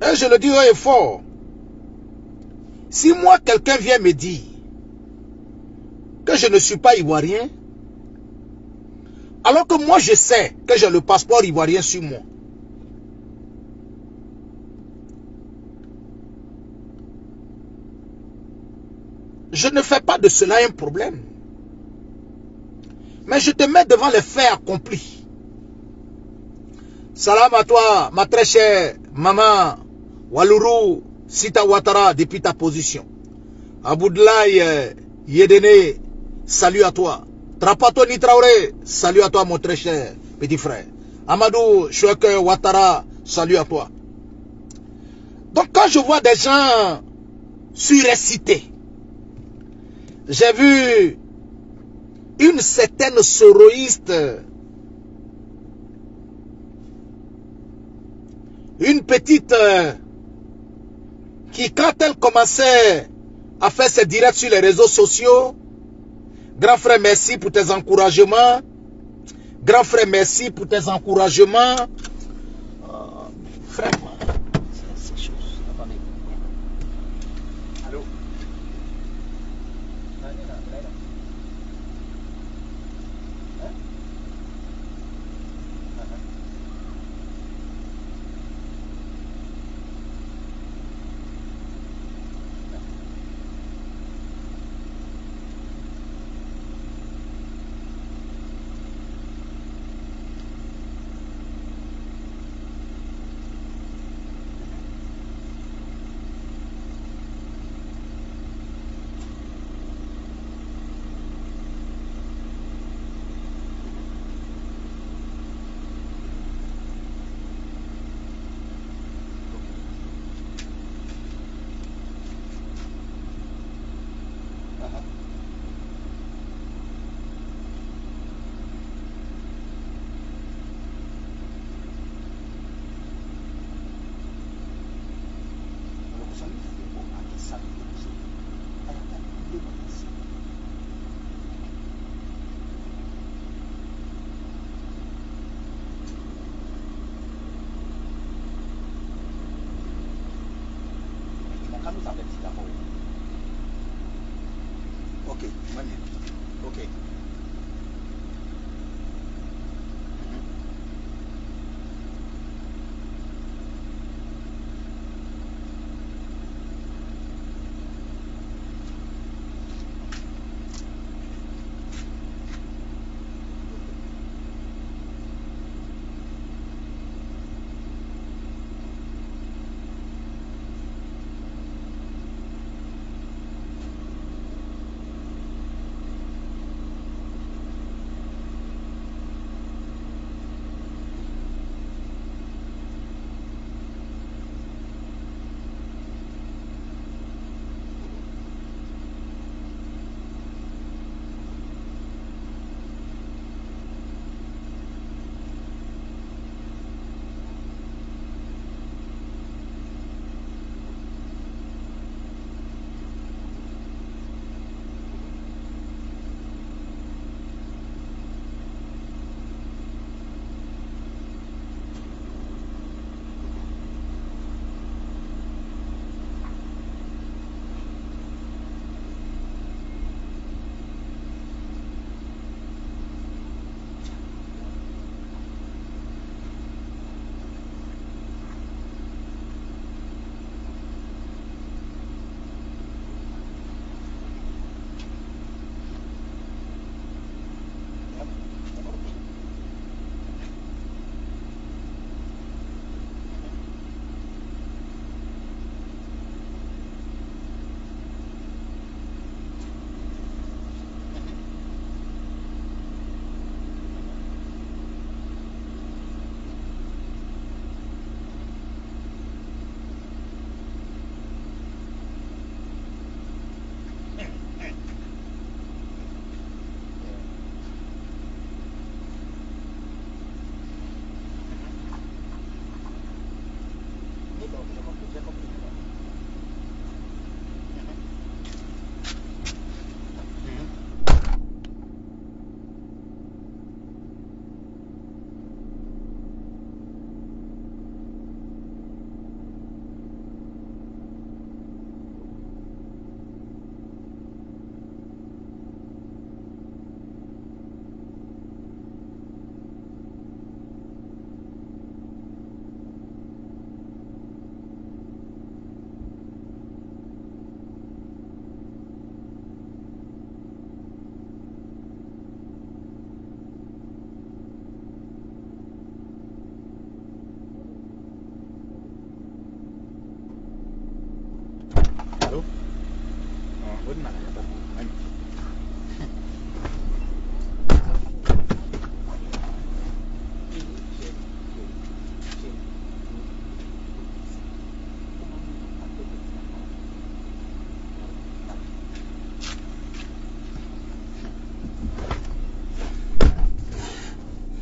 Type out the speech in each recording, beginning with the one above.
Et je le dis haut et fort. Si moi, quelqu'un vient me dire que je ne suis pas ivoirien, alors que moi, je sais que j'ai le passeport ivoirien sur moi, je ne fais pas de cela un problème. Mais je te mets devant les faits accomplis. Salam à toi, ma très chère maman Waluru Sita Ouattara, depuis ta position. Aboudlaï Yedene, salut à toi. Trapatoni Traoré, salut à toi mon très cher petit frère. Amadou Choueke Ouattara, salut à toi. Donc quand je vois des gens surexcités, j'ai vu une certaine soroïste, une petite qui, quand elle commençait à faire ses directs sur les réseaux sociaux, grand frère, merci pour tes encouragements. Grand frère, merci pour tes encouragements. Frère, ces choses. Attendez. Allô? Ok, ok.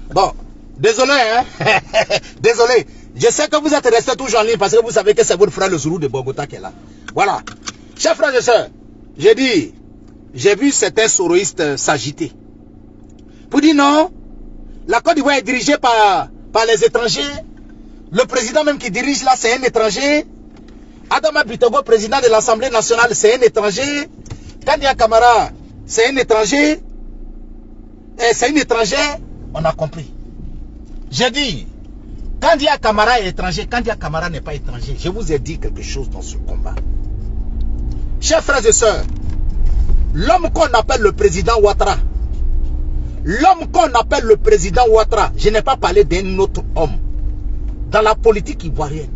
Bon, désolé, hein. Désolé. Je sais que vous êtes restés toujours en ligne parce que vous savez que c'est votre frère le Zoulou de Bogota qui est là. Voilà. Chers frères et sœurs, j'ai dit, j'ai vu certains soroïstes s'agiter. Pour dire non, la Côte d'Ivoire est dirigée par les étrangers. Le président même qui dirige là, c'est un étranger. Adama Bitogo, président de l'Assemblée nationale, c'est un étranger. Kandia Kamara, c'est un étranger. C'est une étrangère. On a compris. J'ai dit, Kandia Kamara est étranger, Kandia Kamara n'est pas étranger. Je vous ai dit quelque chose dans ce combat. Chers frères et sœurs, l'homme qu'on appelle le président Ouattara, l'homme qu'on appelle le président Ouattara, je n'ai pas parlé d'un autre homme dans la politique ivoirienne.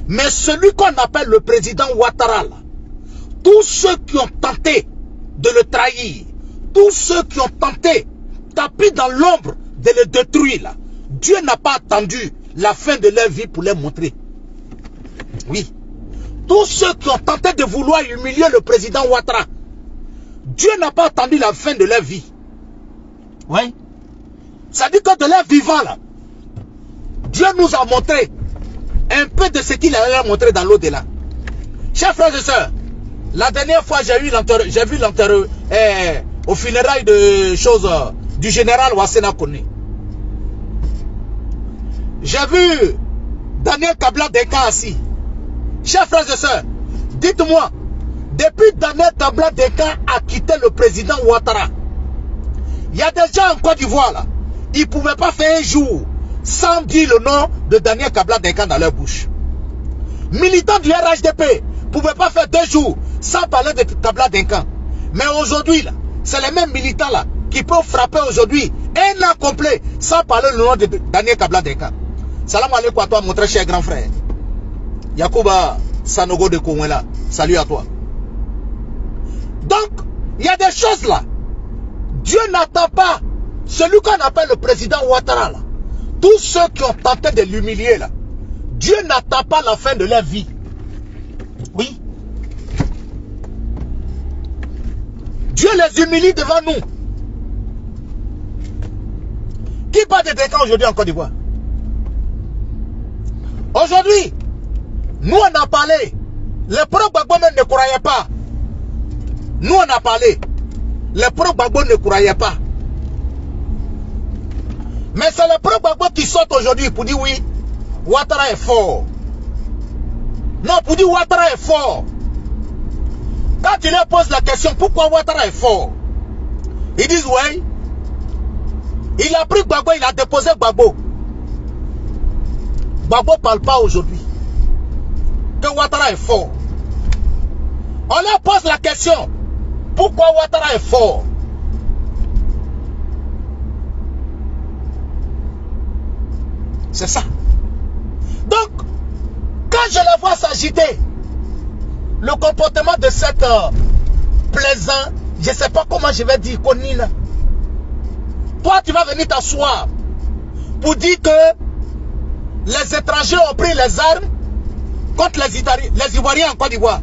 Mais celui qu'on appelle le président Ouattara, là, tous ceux qui ont tenté de le trahir, tous ceux qui ont tenté tapis dans l'ombre de le détruire là. Dieu n'a pas attendu la fin de leur vie pour les montrer. Oui. Tous ceux qui ont tenté de vouloir humilier le président Ouattara, Dieu n'a pas attendu la fin de leur vie. Oui. Ça dit que de leur vivant là, Dieu nous a montré un peu de ce qu'il allait montrer dans l'au-delà. Chers frères et sœurs, la dernière fois j'ai vu l'enterrement au funérailles de choses du général Wassena Kone. J'ai vu Daniel Kabla Denka assis. Chers frères et sœurs, dites-moi, depuis Daniel Kabla Denka a quitté le président Ouattara, il y a des gens en Côte d'Ivoire là, ils ne pouvaient pas faire un jour sans dire le nom de Daniel Kabla Denka dans leur bouche. Militants du RHDP ne pouvaient pas faire 2 jours sans parler de Kabla Denka. Mais aujourd'hui là, c'est les mêmes militants là qui peuvent frapper aujourd'hui un an complet sans parler le nom de Daniel Kabla Denka. Salam alaikum à toi mon très cher grand frère. Yacouba Sanogo de Kongwela. Salut à toi. Donc, il y a des choses là. Dieu n'attend pas celui qu'on appelle le président Ouattara là. Tous ceux qui ont tenté de l'humilier là. Dieu n'attend pas la fin de leur vie. Oui. Dieu les humilie devant nous. Qui parle de Denka aujourd'hui en Côte d'Ivoire? Aujourd'hui, nous on a parlé. Les pro-Gbagbo même ne croyaient pas. Nous on a parlé. Les pro-Gbagbo ne croyaient pas. Mais c'est les pro-Gbagbo qui sortent aujourd'hui pour dire oui, Ouattara est fort. Non, pour dire Ouattara est fort. Quand tu leur poses la question pourquoi Ouattara est fort, ils disent oui, il a pris Gbagbo, il a déposé Gbagbo. Gbagbo ne parle pas aujourd'hui que Ouattara est fort. On leur pose la question pourquoi Ouattara est fort. C'est ça. Donc, quand je les vois s'agiter, le comportement de cette plaisant, je ne sais pas comment je vais dire, Konina. Toi, tu vas venir t'asseoir pour dire que les étrangers ont pris les armes contre les Ivoiriens en Côte d'Ivoire.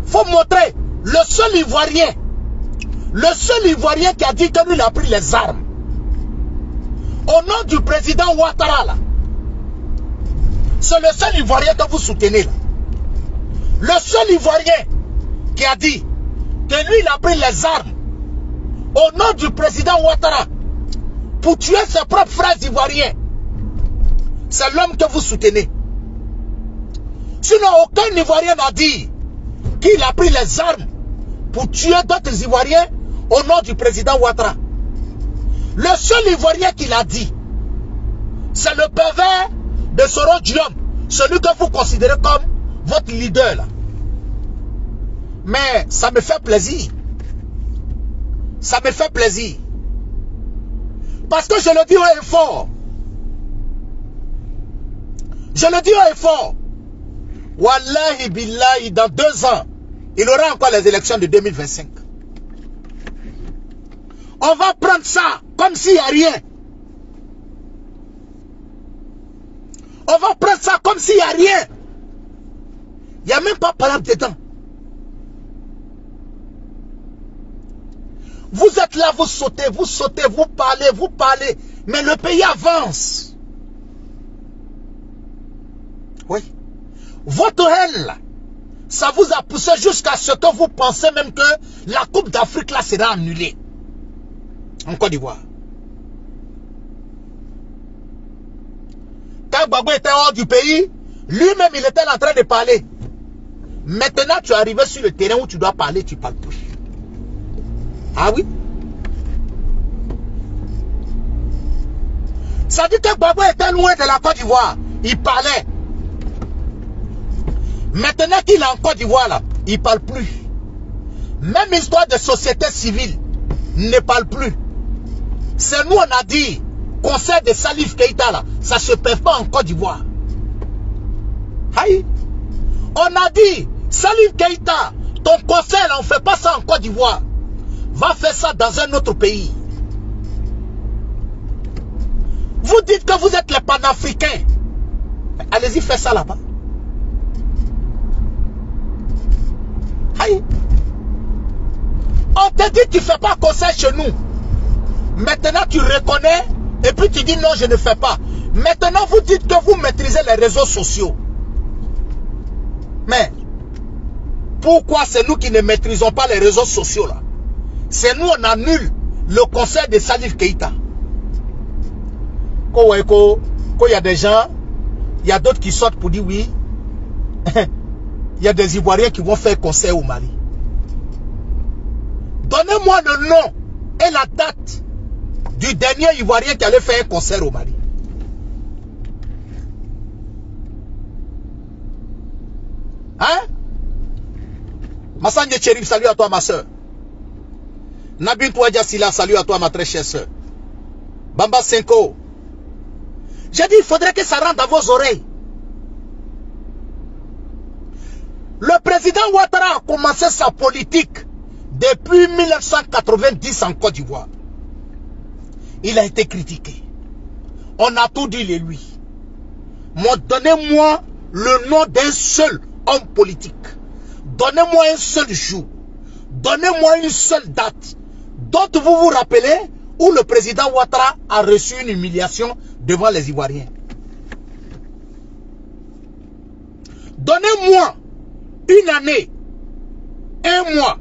Il faut montrer le seul Ivoirien qui a dit que lui il a pris les armes. Au nom du président Ouattara là. C'est le seul Ivoirien que vous soutenez là. Le seul Ivoirien qui a dit que lui il a pris les armes au nom du président Ouattara pour tuer ses propres frères ivoiriens. C'est l'homme que vous soutenez. Sinon aucun Ivoirien n'a dit qu'il a pris les armes pour tuer d'autres Ivoiriens au nom du président Ouattara. Le seul Ivoirien qui l'a dit, c'est le pervers de Soro Diom, celui que vous considérez comme votre leader là. Mais ça me fait plaisir. Ça me fait plaisir. Parce que je le dis haut et fort. Je le dis haut et fort. Wallahi billahi, dans 2 ans, il aura encore les élections de 2025. On va prendre ça comme s'il n'y a rien. On va prendre ça comme s'il n'y a rien. Il n'y a même pas parole dedans. Vous êtes là, vous sautez, vous parlez. Mais le pays avance. Oui. Votre haine, ça vous a poussé jusqu'à ce que vous pensez même que la Coupe d'Afrique là sera annulée. En Côte d'Ivoire. Quand Gbagbo était hors du pays, lui-même il était en train de parler. Maintenant tu es arrivé sur le terrain où tu dois parler, tu ne parles plus. Ah oui? Ça dit que Gbagbo était loin de la Côte d'Ivoire. Il parlait. Maintenant qu'il est en Côte d'Ivoire là, il ne parle plus. Même histoire de société civile ne parle plus. C'est nous on a dit, conseil de Salif Keïta là, ça ne se perd pas en Côte d'Ivoire. Aïe. On a dit, Salif Keïta, ton conseil là, on ne fait pas ça en Côte d'Ivoire. Va faire ça dans un autre pays. Vous dites que vous êtes les panafricains. Allez-y, faites ça là-bas. Aïe. On te dit que tu ne fais pas conseil chez nous. Maintenant tu reconnais et puis tu dis non, je ne fais pas. Maintenant vous dites que vous maîtrisez les réseaux sociaux. Mais pourquoi c'est nous qui ne maîtrisons pas les réseaux sociaux là? C'est nous on annule le conseil de Salif Keïta. Quand il y a des gens, il y a d'autres qui sortent pour dire oui. Il y a des Ivoiriens qui vont faire conseil au Mali. Donnez-moi le nom et la date du dernier Ivoirien qui allait faire un concert au Mali. Hein? Massanje Cherif, salut à toi ma soeur. Nabin Touadja Sila, salut à toi ma très chère soeur. Bamba Senko. J'ai dit, il faudrait que ça rentre dans vos oreilles. Le président Ouattara a commencé sa politique depuis 1990 en Côte d'Ivoire. Il a été critiqué. On a tout dit de lui. Donnez-moi le nom d'un seul homme politique. Donnez-moi un seul jour. Donnez-moi une seule date dont vous vous rappelez où le président Ouattara a reçu une humiliation devant les Ivoiriens. Donnez-moi une année, un mois,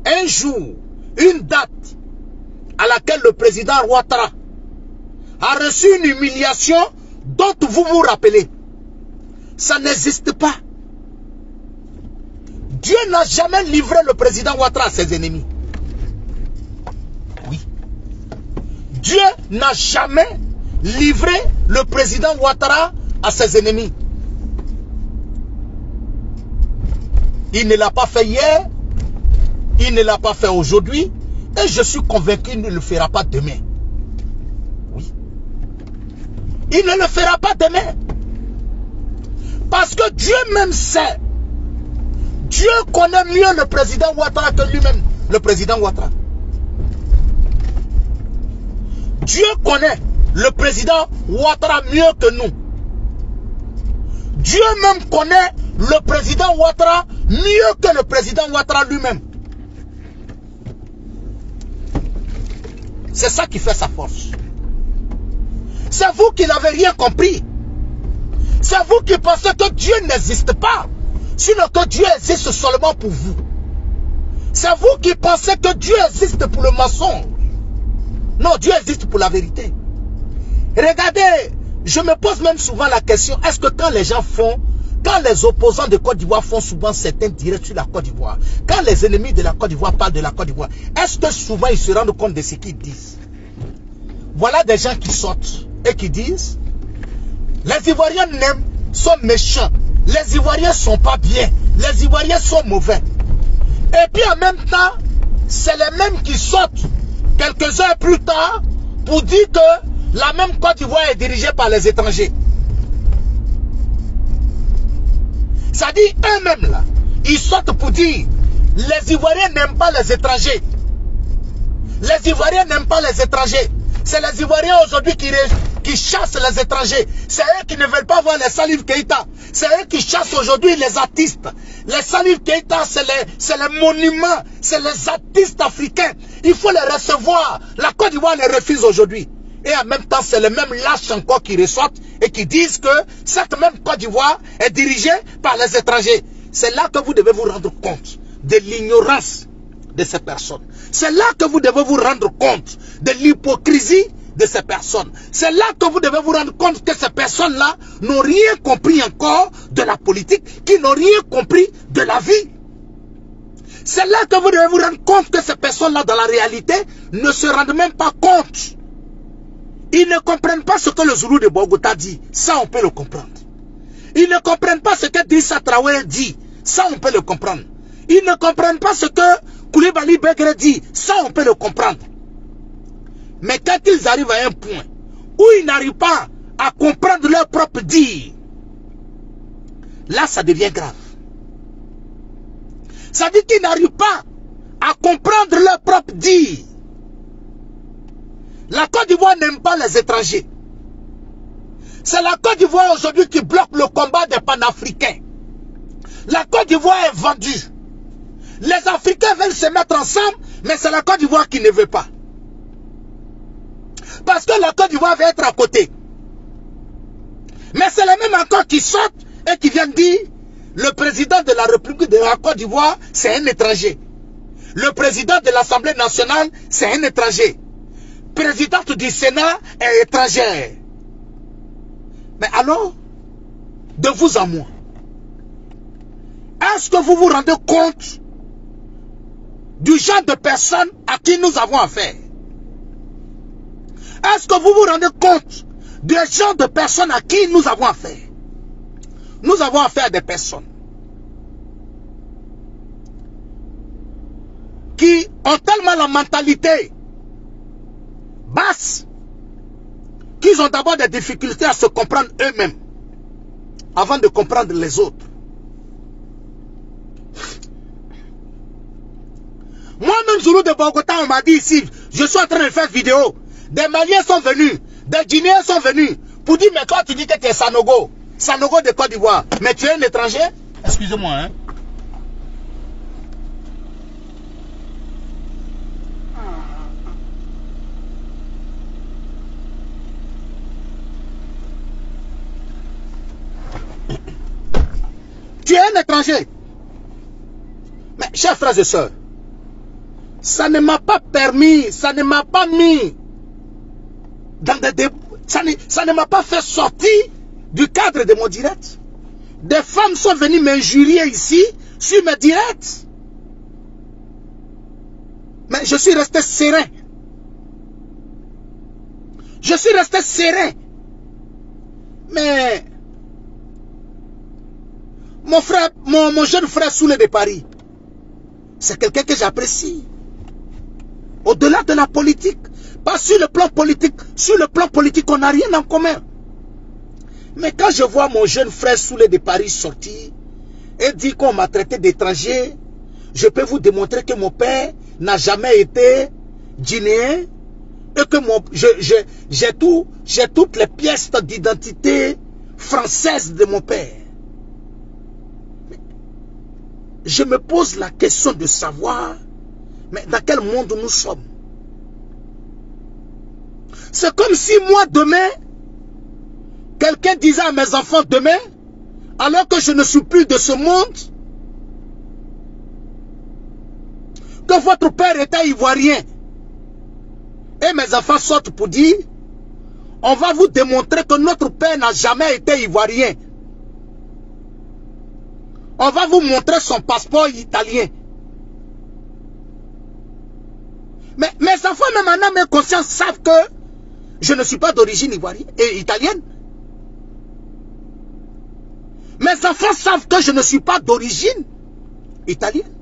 un jour, une date à laquelle le président Ouattara a reçu une humiliation dont vous vous rappelez. Ça n'existe pas. Dieu n'a jamais livré le président Ouattara à ses ennemis. Oui. Dieu n'a jamais livré le président Ouattara à ses ennemis. Il ne l'a pas fait hier, il ne l'a pas fait aujourd'hui, et je suis convaincu qu'il ne le fera pas demain. Oui. Il ne le fera pas demain. Parce que Dieu même sait. Dieu connaît mieux le président Ouattara que lui-même, le président Ouattara. Dieu connaît le président Ouattara mieux que nous. Dieu même connaît le président Ouattara mieux que le président Ouattara lui-même. C'est ça qui fait sa force. C'est vous qui n'avez rien compris. C'est vous qui pensez que Dieu n'existe pas. Sinon que Dieu existe seulement pour vous. C'est vous qui pensez que Dieu existe pour le mensonge. Non, Dieu existe pour la vérité. Regardez, je me pose même souvent la question, est-ce que quand les gens font, quand les opposants de Côte d'Ivoire font souvent certains directs sur la Côte d'Ivoire, quand les ennemis de la Côte d'Ivoire parlent de la Côte d'Ivoire, est-ce que souvent ils se rendent compte de ce qu'ils disent? Voilà des gens qui sortent et qui disent, les Ivoiriens sont méchants, les Ivoiriens sont pas bien, les Ivoiriens sont mauvais. Et puis en même temps, c'est les mêmes qui sortent quelques heures plus tard pour dire que la même Côte d'Ivoire est dirigée par les étrangers. Ça dit eux-mêmes là, ils sortent pour dire, les Ivoiriens n'aiment pas les étrangers. Les Ivoiriens n'aiment pas les étrangers. C'est les Ivoiriens aujourd'hui qui chassent les étrangers. C'est eux qui ne veulent pas voir les Salif Keïta. C'est eux qui chassent aujourd'hui les artistes. Les Salif Keïta, c'est les monuments, c'est les artistes africains. Il faut les recevoir. La Côte d'Ivoire les refuse aujourd'hui. Et en même temps, c'est les mêmes lâches encore qui reçoivent et qui disent que cette même Côte d'Ivoire est dirigée par les étrangers. C'est là que vous devez vous rendre compte de l'ignorance de ces personnes. C'est là que vous devez vous rendre compte de l'hypocrisie de ces personnes. C'est là que vous devez vous rendre compte que ces personnes-là n'ont rien compris encore de la politique, qui n'ont rien compris de la vie. C'est là que vous devez vous rendre compte que ces personnes-là, dans la réalité, ne se rendent même pas compte. Ils ne comprennent pas ce que le Zoulou de Bogota dit. Ça, on peut le comprendre. Ils ne comprennent pas ce que Drissa Traoré dit. Ça, on peut le comprendre. Ils ne comprennent pas ce que Koulibaly Begre dit. Ça, on peut le comprendre. Mais quand ils arrivent à un point où ils n'arrivent pas à comprendre leur propre dire, là, ça devient grave. Ça dit qu'ils n'arrivent pas à comprendre leur propre dire. La Côte d'Ivoire n'aime pas les étrangers. C'est la Côte d'Ivoire aujourd'hui qui bloque le combat des panafricains. La Côte d'Ivoire est vendue. Les Africains veulent se mettre ensemble, mais c'est la Côte d'Ivoire qui ne veut pas. Parce que la Côte d'Ivoire va être à côté. Mais c'est les mêmes encore qui sortent et qui viennent dire le président de la République de la Côte d'Ivoire, c'est un étranger. Le président de l'Assemblée nationale, c'est un étranger. Présidente du Sénat est étrangère. Mais alors, de vous à moi, est-ce que vous vous rendez compte du genre de personnes à qui nous avons affaire? Est-ce que vous vous rendez compte du genre de personnes à qui nous avons affaire? Nous avons affaire à des personnes qui ont tellement la mentalité basse qu'ils ont d'abord des difficultés à se comprendre eux-mêmes avant de comprendre les autres. Moi-même, Zoulou de Bogota, on m'a dit ici, je suis en train de faire vidéo. Des Maliens sont venus, des Guinéens sont venus pour dire, mais toi tu dis que tu es Sanogo. Sanogo de Côte d'Ivoire. Mais tu es un étranger? Excusez-moi, hein. Tu es un étranger. Mais chers frères et sœurs, ça ne m'a pas permis, ça ne m'a pas mis dans des ça ne m'a pas fait sortir du cadre de mon direct. Des femmes sont venues m'injurier ici sur mes directs. Mais je suis resté serein. Je suis resté serein. Mais mon frère, mon jeune frère Soulé de Paris, c'est quelqu'un que j'apprécie. Au-delà de la politique. Pas sur le plan politique. Sur le plan politique, on n'a rien en commun. Mais quand je vois mon jeune frère Soulé de Paris sortir et dire qu'on m'a traité d'étranger, je peux vous démontrer que mon père n'a jamais été guinéen et que j'ai toutes les pièces d'identité françaises de mon père. Je me pose la question de savoir, mais dans quel monde nous sommes? C'est comme si moi demain, quelqu'un disait à mes enfants demain, alors que je ne suis plus de ce monde, que votre père était ivoirien. Et mes enfants sortent pour dire, on va vous démontrer que notre père n'a jamais été ivoirien. On va vous montrer son passeport italien. Mais mes enfants, même en âme et conscience, savent que je ne suis pas d'origine ivoirienne et italienne. Mes enfants savent que je ne suis pas d'origine italienne.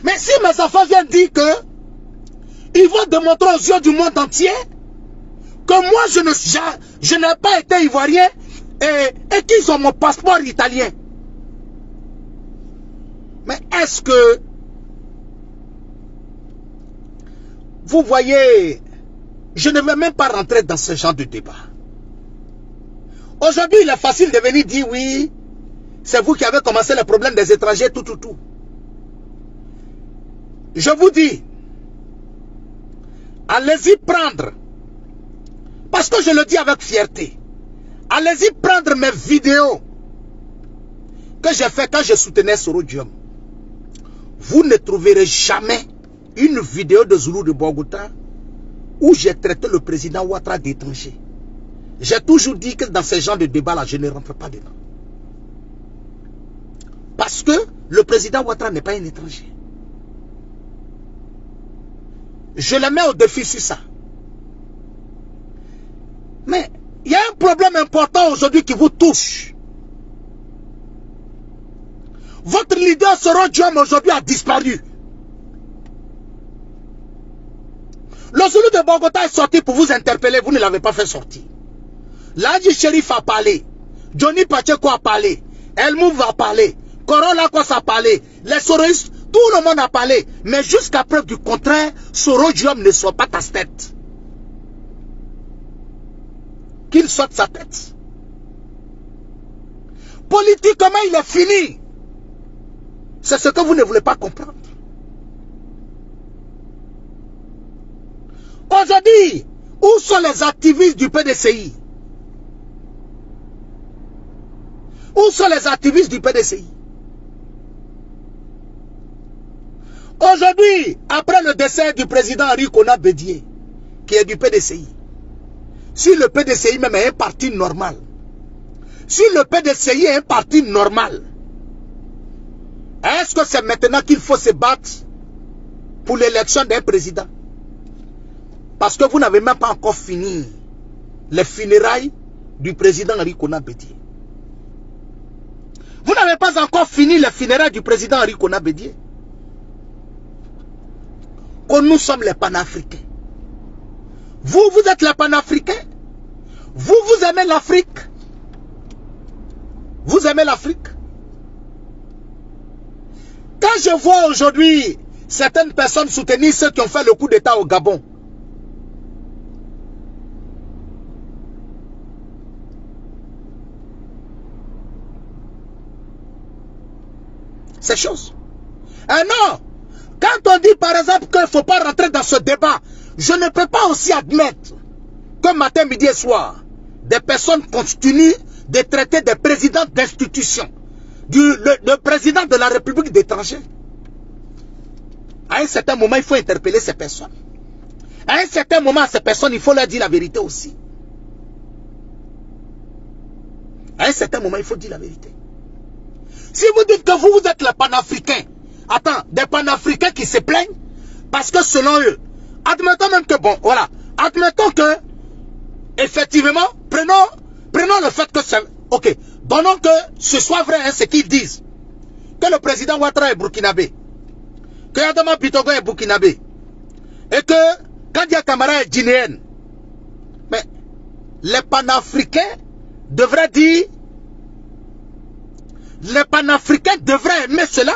Mais si mes enfants viennent dire que ils vont démontrer aux yeux du monde entier que moi je n'ai pas été ivoirien et qu'ils ont mon passeport italien, est-ce que vous voyez, je ne vais même pas rentrer dans ce genre de débat. Aujourd'hui, il est facile de venir dire oui, c'est vous qui avez commencé le problème des étrangers, tout. Je vous dis, allez-y prendre, parce que je le dis avec fierté, allez-y prendre mes vidéos que j'ai fait quand je soutenais Soro Diom. Vous ne trouverez jamais une vidéo de Zulu de Bogota où j'ai traité le président Ouattara d'étranger. J'ai toujours dit que dans ce genre de débat-là, je ne rentre pas dedans. Parce que le président Ouattara n'est pas un étranger. Je le mets au défi sur ça. Mais il y a un problème important aujourd'hui qui vous touche. Votre leader Soro Diom aujourd'hui a disparu. Le Zulu de Bogota est sorti pour vous interpeller, vous ne l'avez pas fait sortir. L'Adji Shérif a parlé, Johnny Pacheco a parlé, Elmouf a parlé, Corolla Kos a parlé, les Soroistes, tout le monde a parlé. Mais jusqu'à preuve du contraire, Soro Diom ne soit pas ta tête. Qu'il sorte sa tête. Politiquement, il est fini. C'est ce que vous ne voulez pas comprendre. Aujourd'hui, où sont les activistes du PDCI? Où sont les activistes du PDCI? Aujourd'hui, après le décès du président Henri Konan Bédié, qui est du PDCI, si le PDCI même est un parti normal, si le PDCI est un parti normal, est-ce que c'est maintenant qu'il faut se battre pour l'élection d'un président? Parce que vous n'avez même pas encore fini les funérailles du président Henri Konan Bédié. Vous n'avez pas encore fini les funérailles du président Henri Konan Bédié. Que nous sommes les panafricains. Vous, vous êtes les panafricains. Vous, vous aimez l'Afrique. Vous aimez l'Afrique. Quand je vois aujourd'hui certaines personnes soutenir ceux qui ont fait le coup d'État au Gabon, ces choses. Ah non! Quand on dit par exemple qu'il ne faut pas rentrer dans ce débat, je ne peux pas aussi admettre que matin, midi et soir, des personnes continuent de traiter des présidents d'institutions, le président de la République d'étranger. À un certain moment, il faut interpeller ces personnes. À un certain moment, à ces personnes, il faut leur dire la vérité aussi. À un certain moment, il faut dire la vérité. Si vous dites que vous êtes les panafricains, attends, des panafricains qui se plaignent, parce que selon eux, admettons même que, bon, voilà, admettons que, effectivement, prenons le fait que c'est, ok, donnons que ce soit vrai, hein, ce qu'ils disent, que le président Ouattara est burkinabé, que Adama Bitogo est burkinabé, et que Kadia Kamara est guinéenne. Mais les panafricains devraient dire, les panafricains devraient aimer cela.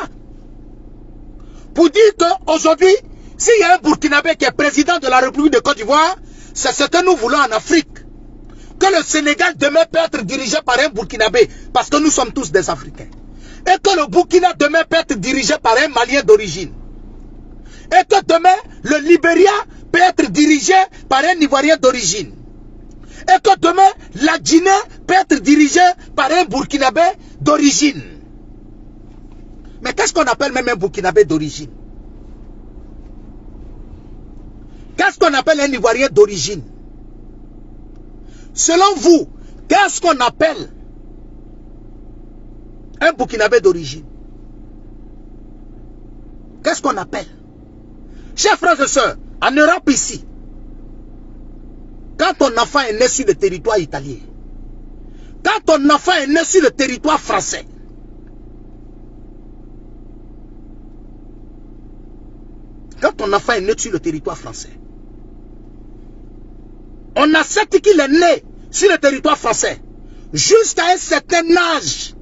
Pour dire qu'aujourd'hui, s'il y a un Burkinabé qui est président de la République de Côte d'Ivoire, c'est ce que nous voulons en Afrique. Que le Sénégal demain peut être dirigé par un Burkinabé, parce que nous sommes tous des Africains. Et que le Burkina demain peut être dirigé par un Malien d'origine. Et que demain, le Libéria peut être dirigé par un Ivoirien d'origine. Et que demain, la Guinée peut être dirigée par un Burkinabé d'origine. Mais qu'est-ce qu'on appelle même un Burkinabé d'origine? Qu'est-ce qu'on appelle un Ivoirien d'origine? Selon vous, qu'est-ce qu'on appelle un Burkinabé d'origine? Qu'est-ce qu'on appelle? Chers frères et sœurs, en Europe ici, quand ton enfant est né sur le territoire italien, quand ton enfant est né sur le territoire français, quand ton enfant est né sur le territoire français, on accepte qu'il est né sur le territoire français jusqu'à un certain âge.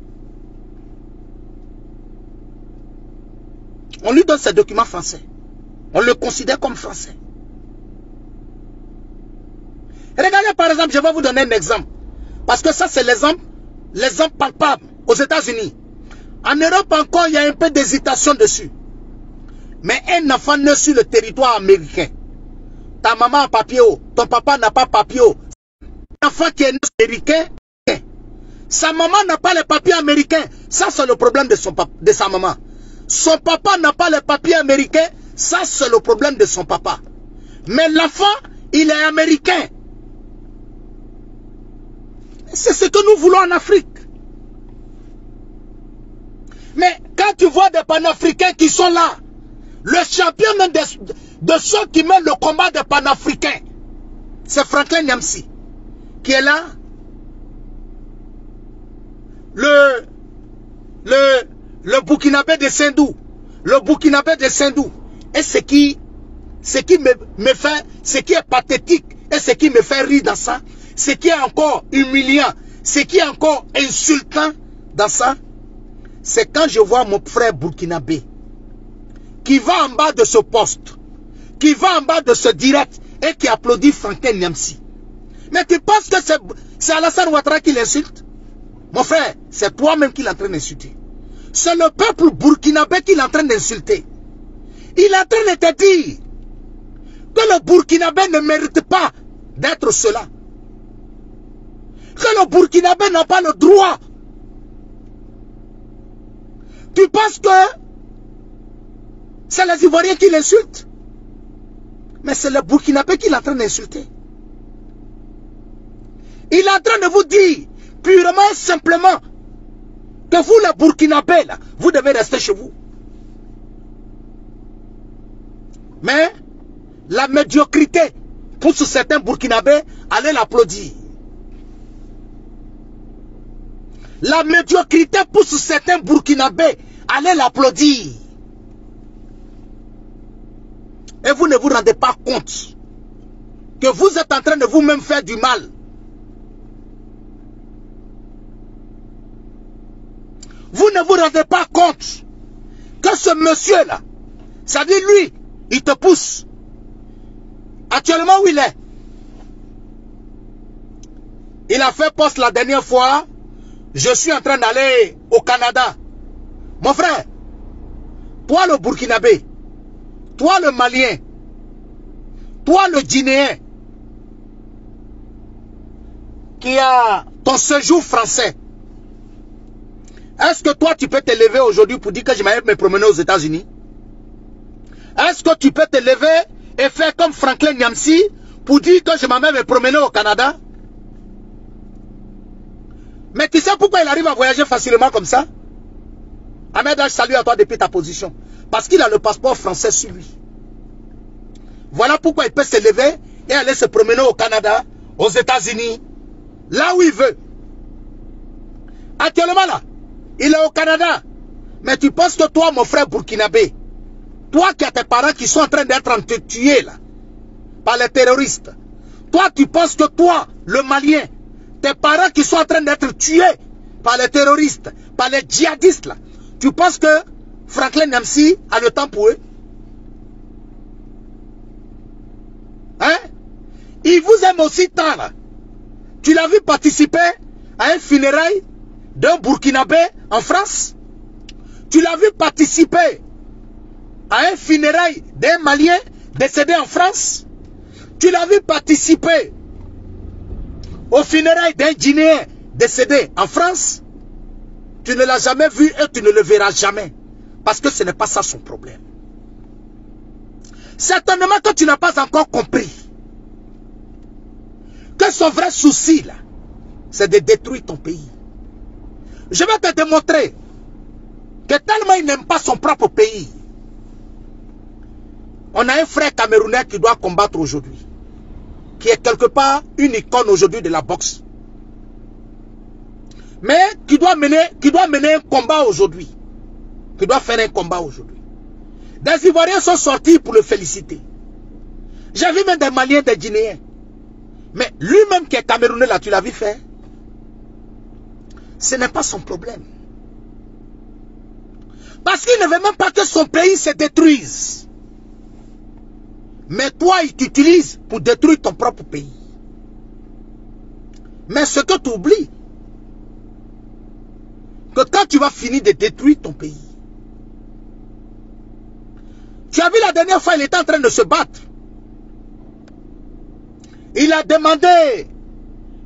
On lui donne ses documents français. On le considère comme français. Regardez par exemple, je vais vous donner un exemple. Parce que ça c'est l'exemple palpable aux États-Unis. En Europe encore, il y a un peu d'hésitation dessus. Mais un enfant né sur le territoire américain, ta maman a papier, ton papa n'a pas papier. Un enfant qui est né américain, sa maman n'a pas les papiers américains. Ça c'est le problème de sa maman. Son papa n'a pas les papiers américains. Ça c'est le problème de son papa. Mais l'enfant, il est américain. C'est ce que nous voulons en Afrique. Mais quand tu vois des panafricains qui sont là, le champion de ceux qui mènent le combat des panafricains, c'est Franklin Nyamsi, qui est là. Le Burkinabé de Sendou. Le Burkinabé de Sendou. Et ce qui me fait, ce qui est pathétique, et ce qui me fait rire dans ça, ce qui est encore humiliant, ce qui est encore insultant dans ça, c'est quand je vois mon frère burkinabé qui va en bas de ce poste, qui va en bas de ce direct et qui applaudit Franklin Nyamsi. Mais tu penses que c'est Alassane Ouattara qui l'insulte? Mon frère, c'est toi-même qui l'es en train d'insulter. C'est le peuple burkinabé qui l'est en train d'insulter. Il est en train de te dire que le burkinabé ne mérite pas d'être cela. Que le burkinabé n'a pas le droit. Tu penses que c'est les Ivoiriens qui l'insultent? Mais c'est le burkinabé qui est en train d'insulter. Il est en train de vous dire purement et simplement que vous, les burkinabés, là, vous devez rester chez vous. Mais la médiocrité pousse certains burkinabés à aller l'applaudir. La médiocrité pousse certains burkinabés à aller l'applaudir. Et vous ne vous rendez pas compte que vous êtes en train de vous-même faire du mal. Vous ne vous rendez pas compte que ce monsieur-là, ça dit lui, il te pousse. Actuellement où il est, il a fait poste la dernière fois. Je suis en train d'aller au Canada. Mon frère, toi le Burkinabé, toi le Malien, toi le Guinéen, qui a ton séjour français, est-ce que toi tu peux te lever aujourd'hui pour dire que je m'aille me promener aux États-Unis? Est-ce que tu peux te lever et faire comme Franklin Nyamsi pour dire que je m'amène me promener au Canada? Mais tu sais pourquoi il arrive à voyager facilement comme ça? Ahmed H, salut à toi depuis ta position. Parce qu'il a le passeport français sur lui. Voilà pourquoi il peut se lever et aller se promener au Canada, aux États-Unis, là où il veut. Actuellement là, il est au Canada. Mais tu penses que toi, mon frère burkinabé, toi qui as tes parents qui sont en train d'être tués là, par les terroristes, toi tu penses que toi, le Malien, tes parents qui sont en train d'être tués par les terroristes, par les djihadistes là, tu penses que Franklin Nyamsi a le temps pour eux? Hein? Il vous aime aussi tant là. Tu l'as vu participer à un funérail d'un Burkinabé en France? Tu l'as vu participer à un funérail d'un Malien décédé en France? Tu l'as vu participer au funérail d'un Guinéen décédé en France? Tu ne l'as jamais vu et tu ne le verras jamais. Parce que ce n'est pas ça son problème. Certainement que tu n'as pas encore compris que son vrai souci là, c'est de détruire ton pays. Je vais te démontrer que tellement il n'aime pas son propre pays. On a un frère camerounais qui doit combattre aujourd'hui, qui est quelque part une icône aujourd'hui de la boxe. Mais qui doit mener un combat aujourd'hui. Qui doit faire un combat aujourd'hui. Des Ivoiriens sont sortis pour le féliciter. J'ai vu même des Maliens, des Guinéens. Mais lui-même qui est Camerounais là, tu l'as vu faire? Ce n'est pas son problème. Parce qu'il ne veut même pas que son pays se détruise. Mais toi, il t'utilise pour détruire ton propre pays. Mais ce que tu oublies, que quand tu vas finir de détruire ton pays, tu as vu la dernière fois, il était en train de se battre. Il a demandé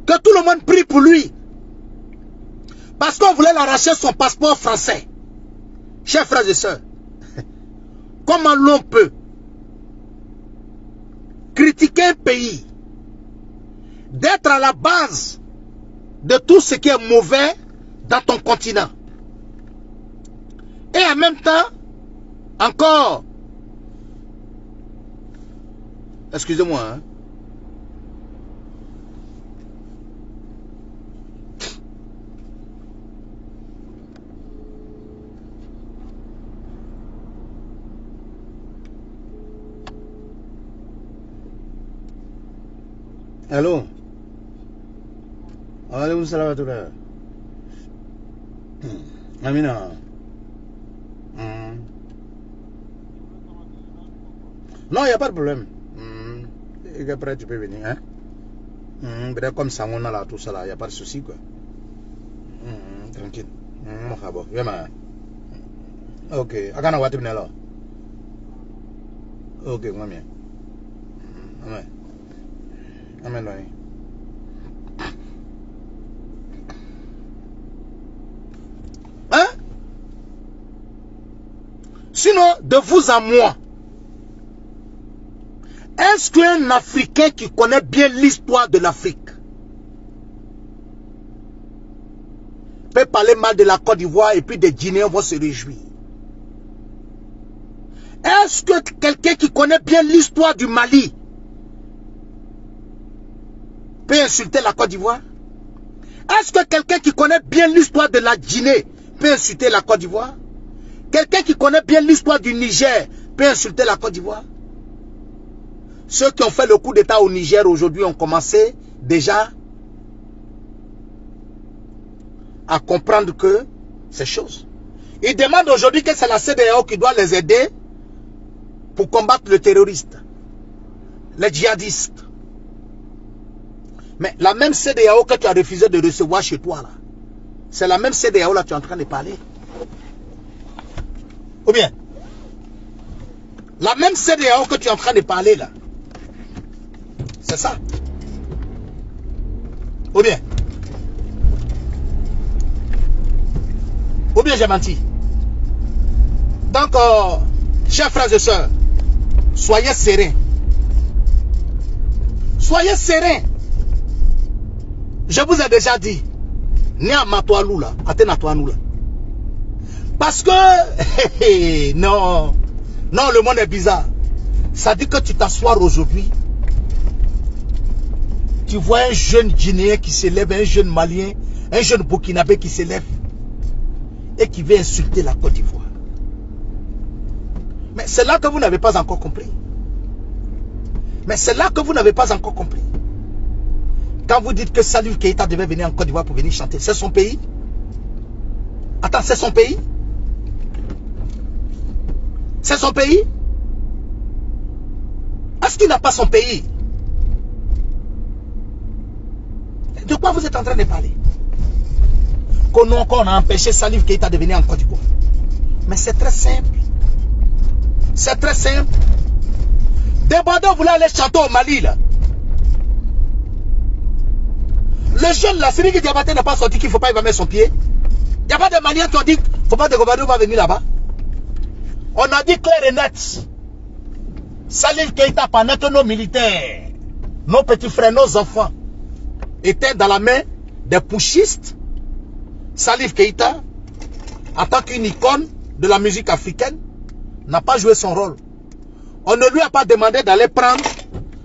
que tout le monde prie pour lui. Parce qu'on voulait l'arracher son passeport français. Chers frères et sœurs, comment l'on peut critiquer un pays, d'être à la base de tout ce qui est mauvais dans ton continent, et en même temps, encore, excusez-moi, hein, allô? Alaikum salam wa rahmatullah. Amina. Non, il n'y a pas de problème. Et après, tu peux venir. Hein? Comme ça, on a là, tout ça là, il n'y a pas de souci, quoi. Tranquille. Ok. Akana wati là. Ok, moi bien. Amen. Amen, oui. Hein? Sinon, de vous à moi, est-ce qu'un Africain qui connaît bien l'histoire de l'Afrique peut parler mal de la Côte d'Ivoire et puis des Guinéens vont se réjouir? Est-ce que quelqu'un qui connaît bien l'histoire du Mali peut insulter la Côte d'Ivoire? Est-ce que quelqu'un qui connaît bien l'histoire de la Guinée peut insulter la Côte d'Ivoire? Quelqu'un qui connaît bien l'histoire du Niger peut insulter la Côte d'Ivoire? Ceux qui ont fait le coup d'État au Niger aujourd'hui ont commencé déjà à comprendre que ces choses. Ils demandent aujourd'hui que c'est la CEDEAO qui doit les aider pour combattre le terroriste, les djihadistes. Mais la même CEDEAO que tu as refusé de recevoir chez toi là, c'est la même CEDEAO là que tu es en train de parler. Ou bien, la même CEDEAO que tu es en train de parler là, c'est ça. Ou bien j'ai menti. Donc, chers frères et sœurs, soyez sereins. Soyez sereins. Je vous ai déjà dit, parce que, non, le monde est bizarre. Ça dit que tu t'assois aujourd'hui, tu vois un jeune Guinéen qui se lève, un jeune Malien, un jeune Burkinabé qui se lève et qui veut insulter la Côte d'Ivoire. Mais c'est là que vous n'avez pas encore compris. Mais c'est là que vous n'avez pas encore compris. Quand vous dites que Salif Keïta devait venir en Côte d'Ivoire pour venir chanter, c'est son pays? Attends, c'est son pays? C'est son pays? Est-ce qu'il n'a pas son pays? De quoi vous êtes en train de parler? Qu'on a empêché Salif Keïta de venir en Côte d'Ivoire. Mais c'est très simple. C'est très simple. Débordant voulait aller chanter au Mali là. Le jeune là, celui qui Diabaté n'a pas sorti qu'il ne faut pas y mettre son pied. Il n'y a pas de manière qui ont dit qu'il ne faut pas de gouvernement va venir là-bas. On a dit clair et net. Salif Keïta, pendant que nos militaires, nos petits frères, nos enfants étaient dans la main des putschistes, Salif Keïta, en tant qu'une icône de la musique africaine, n'a pas joué son rôle. On ne lui a pas demandé d'aller prendre,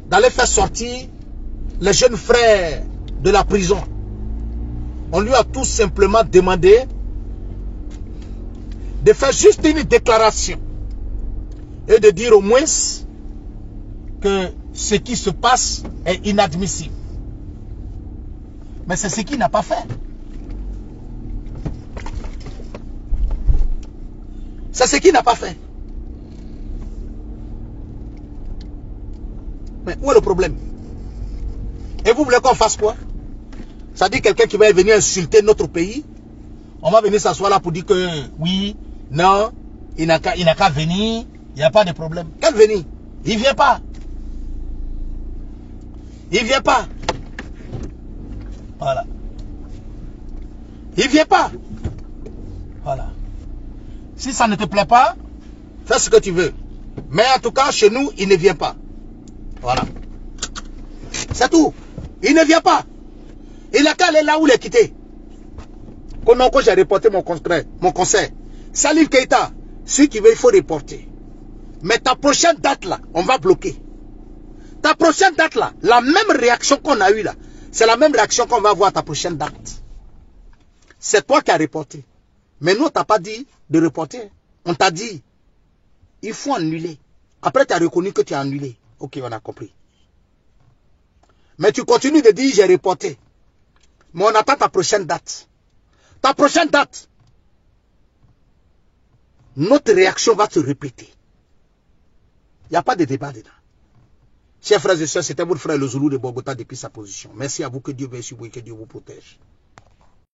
d'aller faire sortir les jeunes frères de la prison. On lui a tout simplement demandé de faire juste une déclaration et de dire au moins que ce qui se passe est inadmissible. Mais c'est ce qu'il n'a pas fait. C'est ce qu'il n'a pas fait. Mais où est le problème? Et vous voulez qu'on fasse quoi? Ça dit quelqu'un qui va venir insulter notre pays. On va venir s'asseoir là pour dire que oui, non, il n'a qu'à venir, il n'y a pas de problème. Quel venir? Il ne vient pas. Il ne vient pas. Voilà. Il ne vient pas. Voilà. Si ça ne te plaît pas, fais ce que tu veux. Mais en tout cas, chez nous, il ne vient pas. Voilà. C'est tout. Il ne vient pas. Il n'a qu'à aller là où il est quitté. Quand j'ai reporté mon conseil. Salif Keïta, si tu veux, il faut reporter. Mais ta prochaine date là, on va bloquer. Ta prochaine date là, la même réaction qu'on a eue là, c'est la même réaction qu'on va avoir à ta prochaine date. C'est toi qui as reporté. Mais nous, on t'a pas dit de reporter. On t'a dit, il faut annuler. Après, tu as reconnu que tu as annulé. Ok, on a compris. Mais tu continues de dire, j'ai reporté. Mais on attend ta prochaine date. Ta prochaine date, notre réaction va se répéter. Il n'y a pas de débat dedans. Chers frères et sœurs, c'était votre frère le Zoulou de Bogota depuis sa position. Merci à vous, que Dieu bénisse vous et que Dieu vous protège.